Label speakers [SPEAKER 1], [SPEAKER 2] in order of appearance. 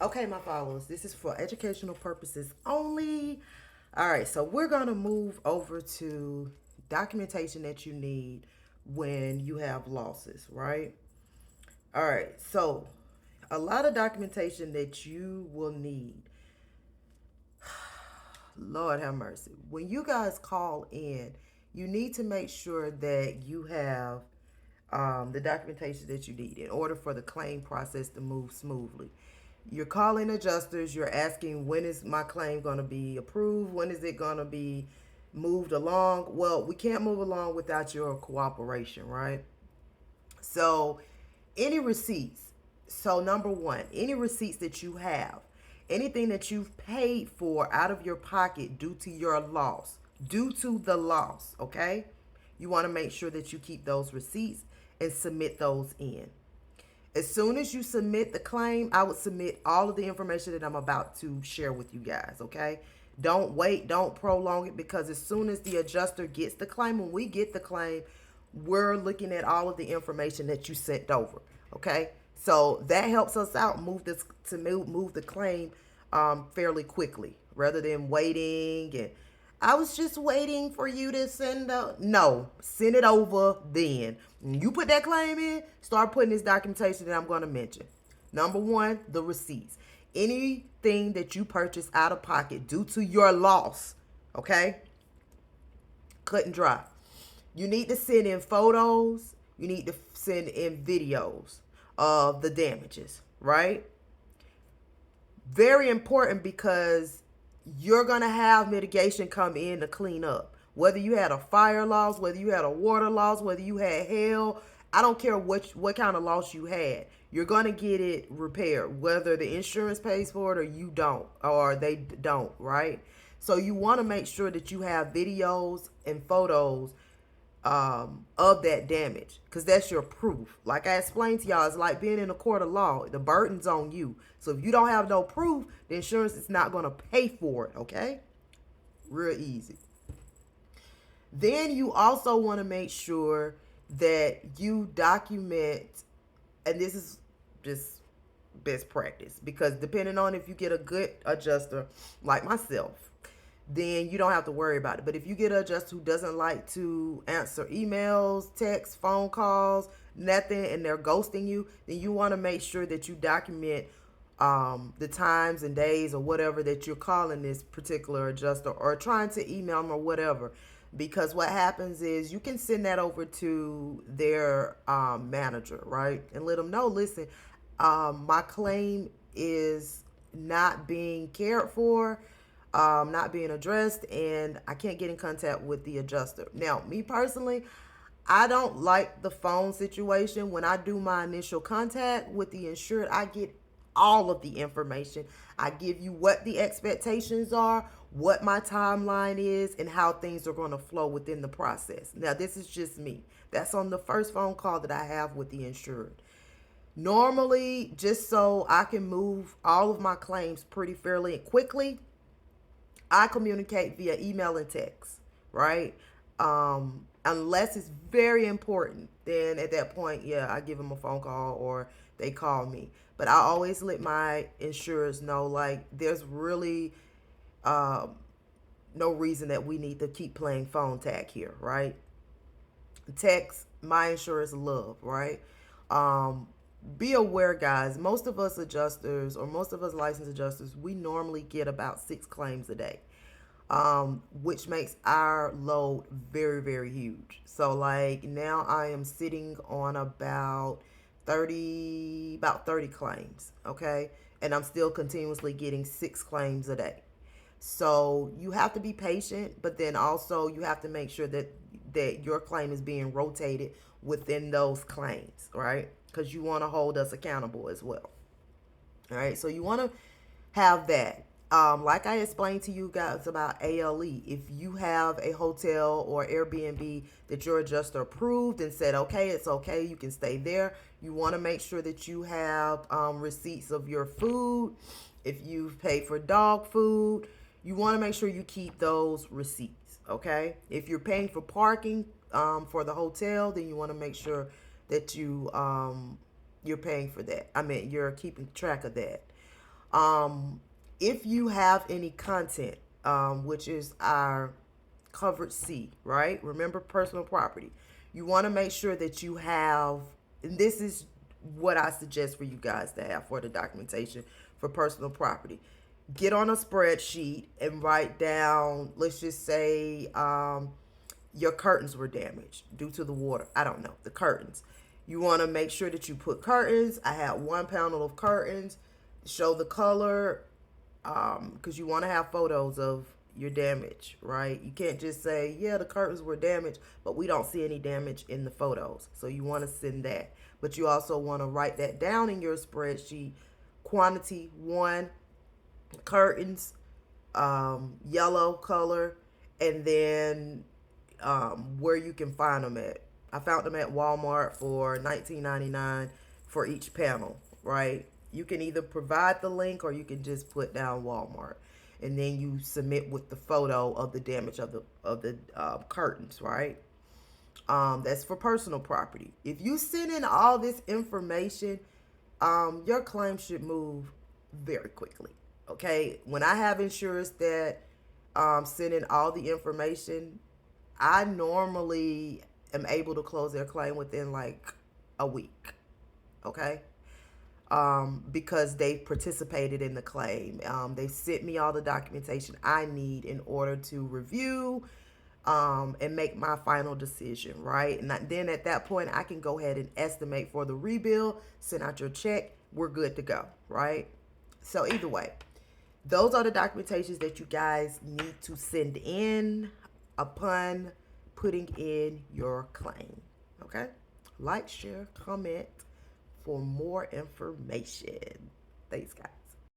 [SPEAKER 1] Okay, my followers, this is for educational purposes only. All right, so we're going to move over to documentation that you need when you have losses, right? All right, so a lot of documentation that you will need. Lord have mercy. When you guys call in, you need to make sure that you have the documentation that you need in order for the claim process to move smoothly. You're calling adjusters, you're asking when is my claim going to be approved, when is it going to be moved along. Well, we can't move along without your cooperation, right? So, any receipts. So, number one, any receipts that you have, anything that you've paid for out of your pocket due to your loss, due to the loss, okay? You want to make sure that you keep those receipts and submit those in. As soon as you submit the claim, I would submit all of the information that I'm about to share with you guys, okay? Don't wait, don't prolong it, because as soon as the adjuster gets the claim, when we get the claim, we're looking at all of the information that you sent over, okay? So that helps us out move the claim fairly quickly rather than waiting and I was just waiting for you to no, send it over then. When you put that claim in, start putting this documentation that I'm going to mention. Number one, the receipts. Anything that you purchase out of pocket due to your loss, okay? Cut and dry. You need to send in photos. You need to send in videos of the damages, right? Very important because you're going to have mitigation come in to clean up. Whether you had a fire loss, whether you had a water loss, whether you had hail, I don't care what kind of loss you had. You're going to get it repaired, whether the insurance pays for it or you don't, or they don't, right? So you want to make sure that you have videos and photos of that damage, because that's your proof. Like I explained to y'all, it's like being in a court of law. The burden's on you. So if you don't have no proof, the insurance is not going to pay for it, okay? Real easy. Then you also want to make sure that you document, and this is just best practice, because depending on if you get a good adjuster like myself, then you don't have to worry about it. But if you get an adjuster who doesn't like to answer emails, texts, phone calls, nothing, and they're ghosting you, then you want to make sure that you document the times and days or whatever that you're calling this particular adjuster or trying to email them or whatever. Because what happens is you can send that over to their manager, right? And let them know, listen, my claim is not being cared for, not being addressed, and I can't get in contact with the adjuster. Now, me personally, I don't like the phone situation. When I do my initial contact with the insured, I get all of the information. I give you what the expectations are, what my timeline is, and how things are going to flow within the process. Now, this is just me. That's on the first phone call that I have with the insured. Normally, just so I can move all of my claims pretty fairly and quickly, I communicate via email and text, right? Unless it's very important, then at that point, yeah, I give them a phone call or they call me. But I always let my insurers know, like, there's really no reason that we need to keep playing phone tag here, right? Text, my insurers love, right? Be aware, guys, most of us adjusters or most of us licensed adjusters, we normally get about 6 claims a day, which makes our load very, very huge. So like now I am sitting on about 30 claims, okay? And I'm still continuously getting 6 claims a day. So you have to be patient, but then also you have to make sure that your claim is being rotated within those claims, right? Because you want to hold us accountable as well. All right, so you want to have that. Like I explained to you guys about ALE, if you have a hotel or Airbnb that your adjuster approved and said, okay, it's okay, you can stay there, you want to make sure that you have receipts of your food. If you've paid for dog food, you want to make sure you keep those receipts, okay? If you're paying for parking for the hotel, then you want to make sure that you're paying for that. I mean, you're keeping track of that. If you have any content, which is our covered C, right? Remember personal property. You want to make sure that you have, and this is what I suggest for you guys to have for the documentation for personal property. Get on a spreadsheet and write down, let's just say, your curtains were damaged due to the water. I don't know, the curtains. You want to make sure that you put curtains. I had 1 panel of curtains. Show the color, because you want to have photos of your damage, right? You can't just say, yeah, the curtains were damaged, but we don't see any damage in the photos. So you want to send that. But you also want to write that down in your spreadsheet. Quantity 1, curtains, yellow color, and then where you can find them at. I found them at Walmart for $19.99 for each panel, right? You can either provide the link or you can just put down Walmart, and then you submit with the photo of the damage of the curtains, right? That's for personal property. If you send in all this information, your claim should move very quickly. Okay, when I have insurance that send in all the information, I normally am able to close their claim within like a week. Okay, because they participated in the claim. They sent me all the documentation I need in order to review and make my final decision, right? And then at that point, I can go ahead and estimate for the rebill, send out your check, we're good to go, right? So either way, those are the documentations that you guys need to send in upon putting in your claim, okay? Like, share, comment for more information. Thanks, guys.